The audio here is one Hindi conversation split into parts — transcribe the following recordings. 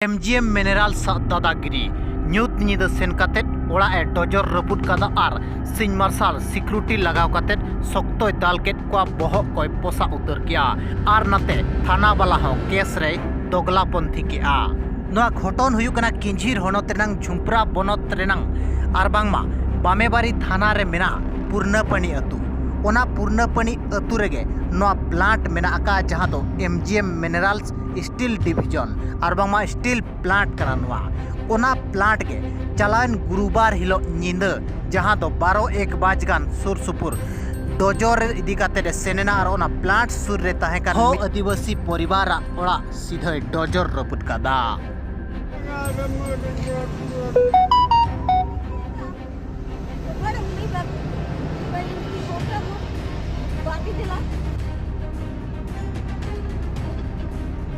MGM Minerals दादागिरी ᱧᱩᱛ ᱧᱤᱫᱟᱹ ᱥᱮᱱ ᱠᱟᱛᱮᱫ ᱚᱲᱟᱜ ᱮ ᱰᱚᱡᱚᱨ ᱨᱟᱹᱯᱩᱫ ᱠᱟᱫᱟ ᱟᱨ ᱥᱤᱧ ᱢᱟᱨᱥᱟᱞ ᱥᱤᱠᱩᱨᱤᱴᱤ ᱞᱟᱜᱟᱣ ᱠᱟᱛᱮᱫ ᱥᱚᱠᱛᱚᱭ ᱫᱟᱞ ᱠᱮᱫ ᱠᱚᱣᱟ ᱵᱚᱦᱚᱜ ᱠᱚᱭ ᱯᱚᱥᱟ ᱩᱛᱟᱹᱨ ᱠᱮᱜᱼᱟ ᱟᱨ ᱱᱟᱛᱮ ᱛᱷᱟᱱᱟ ᱵᱟᱞᱟ ᱦᱚᱸ ᱠᱮᱥ ᱨᱮᱭ ᱫᱚᱜᱞᱟᱯᱚᱱᱛᱷᱤ ᱠᱮᱜᱼᱟ। ᱱᱚᱣᱟ ᱜᱷᱚᱴᱚᱱ ᱦᱩᱭᱩᱜ ᱠᱟᱱᱟ ᱠᱤᱧᱡᱷᱤᱨ ᱦᱚᱱᱚᱛ ᱨᱮᱱᱟᱝ ᱡᱷᱩᱢᱯᱨᱟ ᱵᱚᱱᱚᱛ ᱨᱮᱱᱟᱝ ᱟᱨ ᱵᱟᱝᱢᱟ ᱵᱟᱢᱮᱵᱟᱨᱤ ᱛᱷᱟना ᱨᱮ ᱢᱮᱱᱟᱜ ᱯᱩᱨᱱᱟᱯᱟᱱᱤ ᱟᱹᱛᱩ। ᱚᱱᱟ ᱯᱩᱨᱱᱟᱯᱟᱱᱤ ᱟᱹᱛᱩ ᱨᱮᱜᱮ ᱱᱚᱣᱟ प्लांट मेना आका जहां दो MGM मिनरल्स स्टील डिविजन और बांगमा स्टील प्लांट कना नवा ओना प्लांट के चलान गुरुवार हिलो निंदा जहां दो 12-1 बाजगान सुर सुपुर डोजर इदी काते सेनेना और ओना प्लांट सुर रे ताहे कान हो आदिवासी परिवार ओड़ा सीधे डोजर रपुट कादा।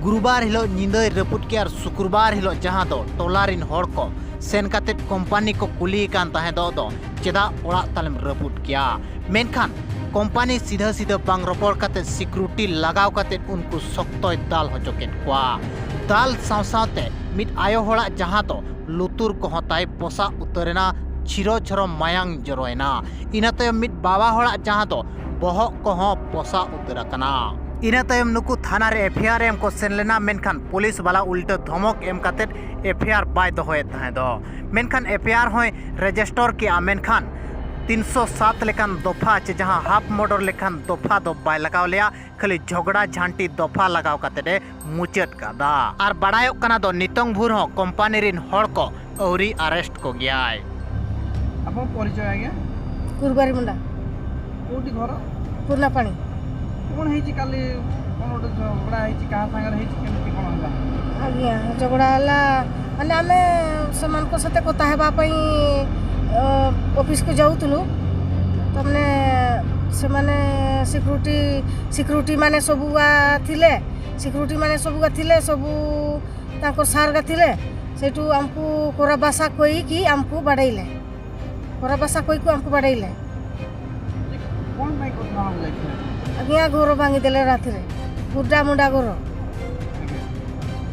गुरुवार हिलो निंदा रपुट के और शुक्रवार हिलो जहां दो टोलारिन होड़ को सेन काते कंपनी को कुली कान ताहे दो चेदा ओड़ा तालम रपुट किया मेनखान कंपनी सीधा सीधा बांग रपोड़ काते सिक्योरिटी लगाव काते उनको सख्तोय दाल होचोकेट कोआ दाल सावसावते मिट आयो होड़ा जहां दो लुतुर को हताय पोसा उतरेना छिरो छिरो मायांग जरोयना इना तयम मिट बाबा होड़ा जहां दो बहक को हो पोसा उतरकना इना तयम नुकु थाना रे एफआईआर एम को सेन लेना मेनखान पुलिस वाला उल्टा धमक एम काते एफआईआर बाय दोहोय ताहे दो मेनखान एफआईआर होय रजिस्टर किया मेनखान 307 लेखान दफा चे जहां हाफ मर्डर लेखान दफा दो बाय लगाव लिया खाली झगड़ा झांटी दफा लगाव काते मुचाद कादा और बड़ायो कना दो नितंग भूर हो कंपनी रिन होड़ को औरी अरेस्ट को गयाय। आपन परिचय आज्ञा गुरुवारी मुंडा कोठी घर पुरनापाणी कोन हेची काली कोन ओटे झगड़ा हेची कहा संगर हेची केमती कोन होला आज्ञा झगड़ा हला माने आमे समान को साथे कथा हेबा पई ऑफिस को जाउतलु तमने से माने सिक्योरिटी माने सबुआ थिले सिक्योरिटी माने सबुआ थिले सबु ताको सारगा थिले सेटू हमकु कोरा भाषा कोई की हमकु बडाइले कोरा भाषा कोई को हमकु बडाइले कोन भाई को नाम लेखे आज्ञा घर भांगी देले राति रे गुड्डा मुंडा घर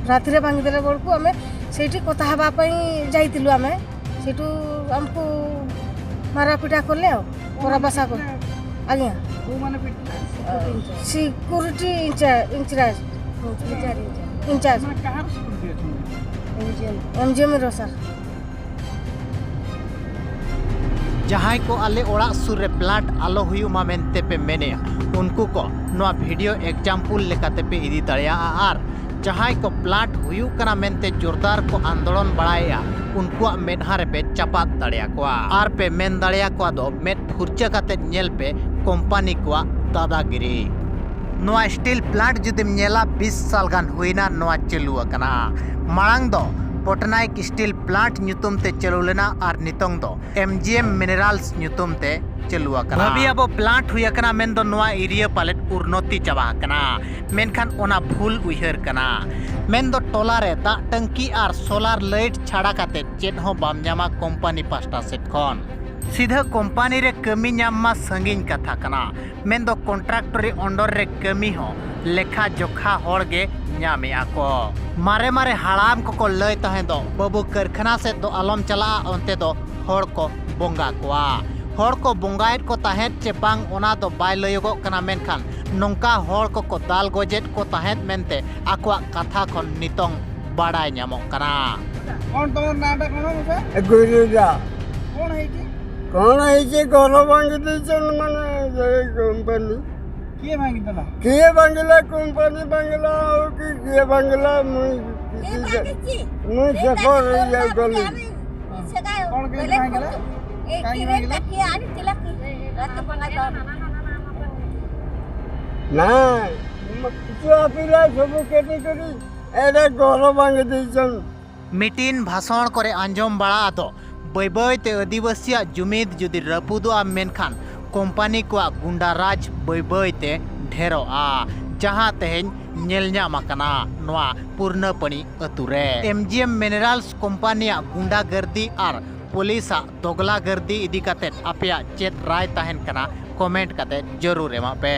राति रे भांगी देले बळकु हमें सेठी कथा हेबा पई जाइतिलु हमें सेटू हमको मारा पिटा करले कोरा भाषा को आज्ञा वो माने पिट सिक्योरिटी इंचार्ज माने कहां सिक्योरिटी है MGM रो सर जहां को आले ओड़ा सुर रे प्लांट आलो हुयु मा मेनते पे मेने उनको को नवा वीडियो एग्जांपल लेकाते पे इदी दड़िया आर जहां को प्लांट हुयु कना मेनते जोरदार को आंदोलन बढ़ाया उनको मेदहा रे पे चपात दड़िया को आर पे मेन दड़िया को दो मेद फुरचा काते नेल पे कंपनी को दादागिरी नवा स्टील प्लांट जुदिम नेला 20 साल गान हुइना नवा चलु अकना मांग दो पटनायक स्टील प्लांट ᱧᱩᱛᱩᱢ ते चलु लेना और नितंग दो MGM मिनरल्स ᱧᱩᱛᱩᱢ ते चलु अकना अभी अब प्लांट हुई अकना मेन दो नवा एरिया पालेट उन्नति चाबा अकना मेनखान ओना भूल उइहर कना मेन दो टोला रे दा टंकी और सोलार लाइट छाड़ा काते चेट हो बाम जामा कंपनी पास्टा सेट खन सीधा कंपनी रे कमी ᱧᱟᱢ संगीन कथा कना मेन दो कॉन्ट्रैक्टरी अंडर रे कमी हो लेखा जोखा होड़ गे ᱧᱟᱢᱮ आको मारे मारे हाड़ाम को लय तहे दो बाबू कारखाना से दो आलम चला अंते दो होड़ को बोंगा कोआ होड़ को बोंगायत को तहेत चे बांग ओना दो बाय लयगो कना मेनखान नोंका होड़ को दाल गोजेत को तहेत मेनते आकोआ कथा खन नितंग बाडाय ᱧᱟᱢᱚᱜ कना कोन तोर नाम कोन गुरुजा कोन हेची घर भांगी देछन माने कंपनी किए भांगिला कंपनी भांगिला और किए भांगिला मुई सफर या गली कोन के भांगिला काई भांगिला ना कुछ पिला सब केटी करी एरे घर भांगी देछन मिटिन भाषण करे आंजम बड़ा दो बय बय ते आदिवासी जुमीद जुदी रपुदो मेनखान कंपनी को गुंडाराज बय बय ते ढेरो जहां तेहन नेलनामाकना नवा पूर्णपणी अतुरे MGM मिनरल्स कंपनी गुंडा गर्दी और पुलिस दोगला गर्दी इदी काते आपया चेत राय ताहेन कना कमेंट काते जरूर एमा पे।